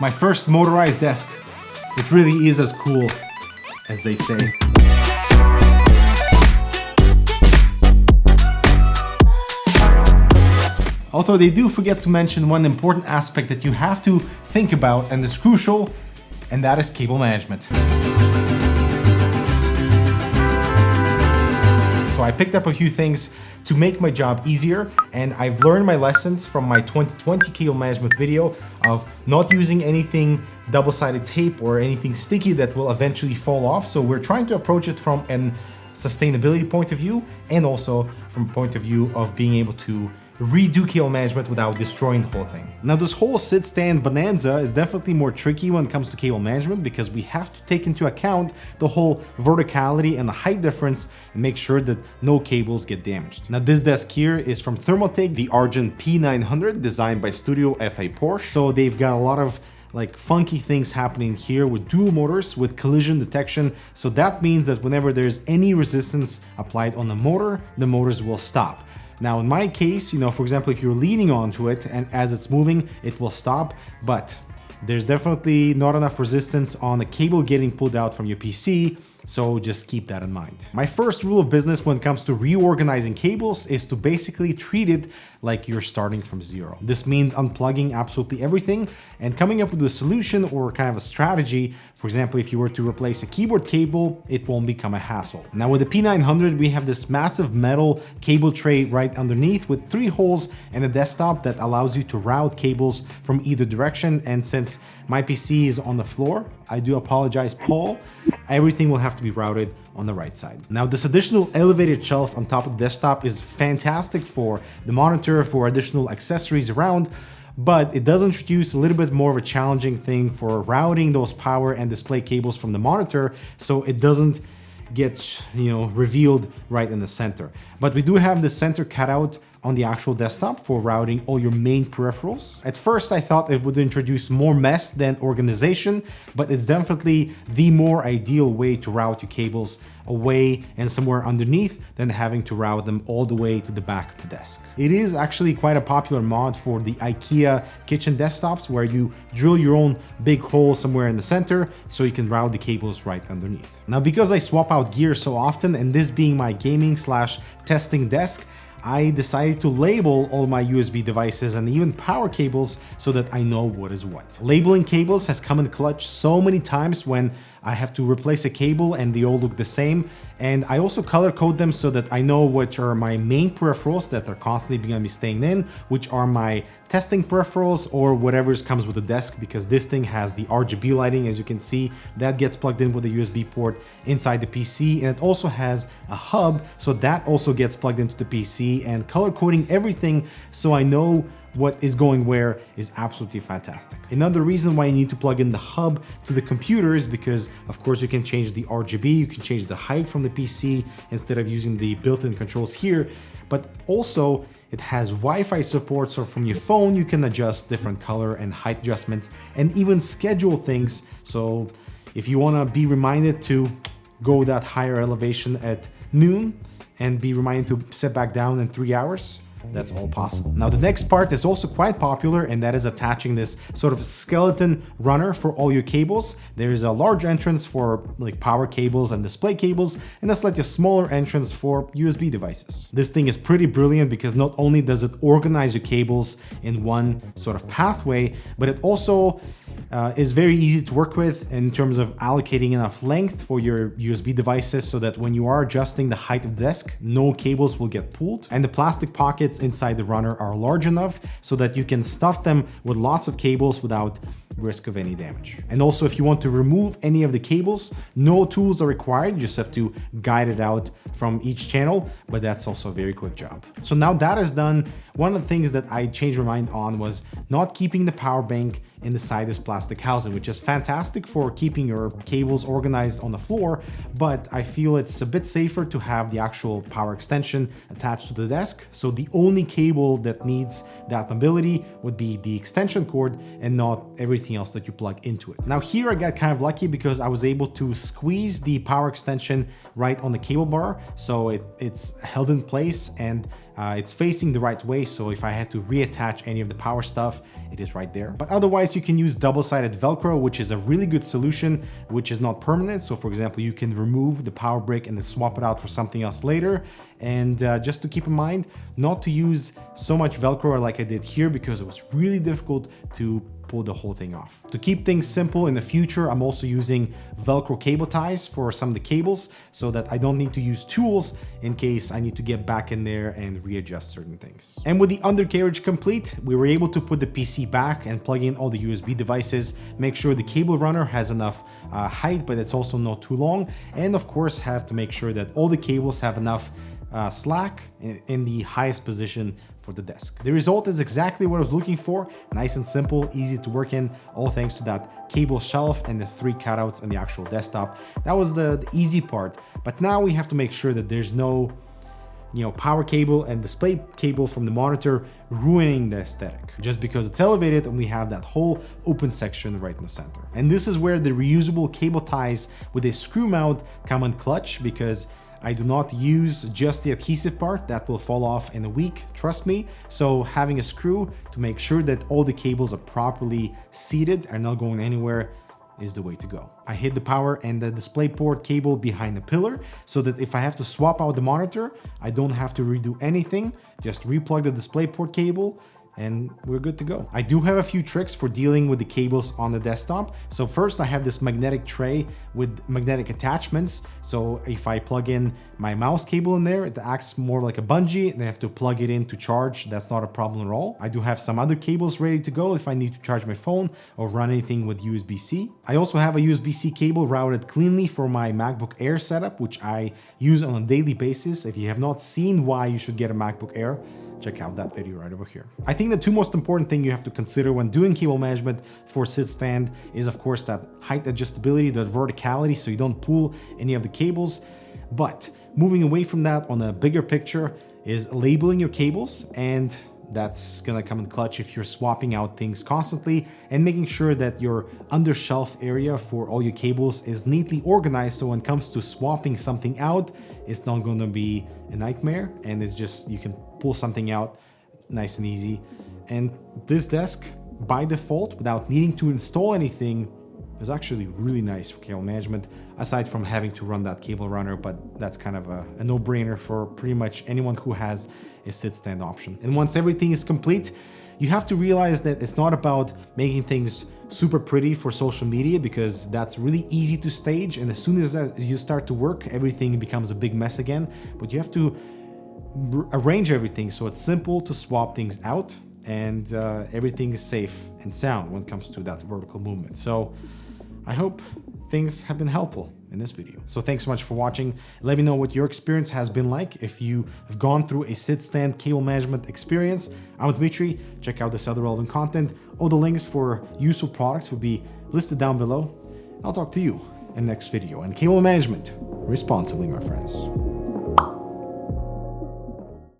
My first motorized desk. It really is as cool as they say. Although they do forget to mention one important aspect that you have to think about and is crucial, and that is cable management. So I picked up a few things to make my job easier, and I've learned my lessons from my 2020 cable management video of not using anything double-sided tape or anything sticky that will eventually fall off. So we're trying to approach it from a sustainability point of view and also from a point of view of being able to redo cable management without destroying the whole thing. Now this whole sit stand bonanza is definitely more tricky when it comes to cable management because we have to take into account the whole verticality and the height difference and make sure that no cables get damaged. Now this desk here is from Thermaltake, the ARGENT P900 designed by Studio FA Porsche. So they've got a lot of like funky things happening here with dual motors with collision detection. So that means that whenever there's any resistance applied on the motor, the motors will stop. Now in my case, for example, if you're leaning onto it and as it's moving, it will stop, but there's definitely not enough resistance on the cable getting pulled out from your PC, so just keep that in mind. My first rule of business when it comes to reorganizing cables is to basically treat it like you're starting from zero. This means unplugging absolutely everything and coming up with a solution or kind of a strategy. For example, if you were to replace a keyboard cable, it won't become a hassle. Now with the P900, we have this massive metal cable tray right underneath with 3 holes and a desktop that allows you to route cables from either direction. And since my PC is on the floor, I do apologize, Paul, everything will have to be routed on the right side. Now this additional elevated shelf on top of the desktop is fantastic for the monitor, for additional accessories around, but it does introduce a little bit more of a challenging thing for routing those power and display cables from the monitor, so it doesn't get revealed right in the center. But we do have the center cutout on the actual desktop for routing all your main peripherals. At first I thought it would introduce more mess than organization, but it's definitely the more ideal way to route your cables away and somewhere underneath than having to route them all the way to the back of the desk. It is actually quite a popular mod for the IKEA kitchen desktops where you drill your own big hole somewhere in the center so you can route the cables right underneath. Now because I swap out gear so often and this being my gaming / testing desk, I decided to label all my USB devices and even power cables so that I know what is what. Labeling cables has come in clutch so many times when I have to replace a cable and they all look the same. And I also color code them so that I know which are my main peripherals that are constantly going to be staying in, which are my testing peripherals or whatever comes with the desk, because this thing has the RGB lighting, as you can see, that gets plugged in with a USB port inside the PC. And it also has a hub, so that also gets plugged into the PC, and color coding everything so I know what is going where is absolutely fantastic. Another reason why you need to plug in the hub to the computer is because, of course, you can change the RGB, you can change the height from the PC instead of using the built-in controls here, but also it has Wi-Fi support, so from your phone you can adjust different color and height adjustments and even schedule things. So if you want to be reminded to go that higher elevation at noon and be reminded to sit back down in 3 hours, that's all possible. Now the next part is also quite popular, and that is attaching this sort of skeleton runner for all your cables. There is a large entrance for like power cables and display cables, and a slightly smaller entrance for USB devices. This thing is pretty brilliant because not only does it organize your cables in one sort of pathway, but it also is very easy to work with in terms of allocating enough length for your USB devices so that when you are adjusting the height of the desk, no cables will get pulled. And the plastic pockets inside the runner are large enough so that you can stuff them with lots of cables without risk of any damage. And also, if you want to remove any of the cables, no tools are required. You just have to guide it out from each channel, but that's also a very quick job. So now that is done, one of the things that I changed my mind on was not keeping the power bank inside this plastic housing, which is fantastic for keeping your cables organized on the floor, but I feel it's a bit safer to have the actual power extension attached to the desk. So the only cable that needs that mobility would be the extension cord and not everything else that you plug into it. Now here I got kind of lucky because I was able to squeeze the power extension right on the cable bar, so it's held in place, and It's facing the right way, so if I had to reattach any of the power stuff, it is right there. But otherwise, you can use double-sided Velcro, which is a really good solution, which is not permanent. So for example, you can remove the power brick and then swap it out for something else later. And just to keep in mind, not to use so much Velcro like I did here, because it was really difficult to pull the whole thing off. To keep things simple in the future, I'm also using Velcro cable ties for some of the cables so that I don't need to use tools in case I need to get back in there and readjust certain things. And with the undercarriage complete, we were able to put the PC back and plug in all the USB devices, make sure the cable runner has enough height, but it's also not too long. And of course, have to make sure that all the cables have enough slack in the highest position for the desk. The result is exactly what I was looking for. Nice and simple, easy to work in, all thanks to that cable shelf and the 3 cutouts on the actual desktop. That was the easy part. But now we have to make sure that there's no power cable and display cable from the monitor ruining the aesthetic, just because it's elevated and we have that whole open section right in the center. And this is where the reusable cable ties with a screw mount come in clutch, because I do not use just the adhesive part, that will fall off in a week, trust me. So having a screw to make sure that all the cables are properly seated and not going anywhere is the way to go. I hid the power and the DisplayPort cable behind the pillar so that if I have to swap out the monitor, I don't have to redo anything, just replug the DisplayPort cable and we're good to go. I do have a few tricks for dealing with the cables on the desktop. So first I have this magnetic tray with magnetic attachments. So if I plug in my mouse cable in there, it acts more like a bungee and I have to plug it in to charge. That's not a problem at all. I do have some other cables ready to go if I need to charge my phone or run anything with USB-C. I also have a USB-C cable routed cleanly for my MacBook Air setup, which I use on a daily basis. If you have not seen why you should get a MacBook Air, check out that video right over here. I think the two most important things you have to consider when doing cable management for sit stand is of course that height adjustability, that verticality, so you don't pull any of the cables. But moving away from that on a bigger picture is labeling your cables, and that's gonna come in clutch if you're swapping out things constantly, and making sure that your under shelf area for all your cables is neatly organized, so when it comes to swapping something out, it's not gonna be a nightmare, and it's just, you can pull something out nice and easy. And this desk, by default, without needing to install anything, is actually really nice for cable management, aside from having to run that cable runner, but that's kind of a no-brainer for pretty much anyone who has a sit stand option. And once everything is complete, you have to realize that it's not about making things super pretty for social media, because that's really easy to stage, and as soon as you start to work, everything becomes a big mess again. But you have to arrange everything so it's simple to swap things out, and everything is safe and sound when it comes to that vertical movement. So I hope things have been helpful in this video. So thanks so much for watching. Let me know what your experience has been like, if you have gone through a sit stand cable management experience. I'm Dmitry. Check out this other relevant content. All the links for useful products will be listed down below. I'll talk to you in the next video. And cable management responsibly, my friends.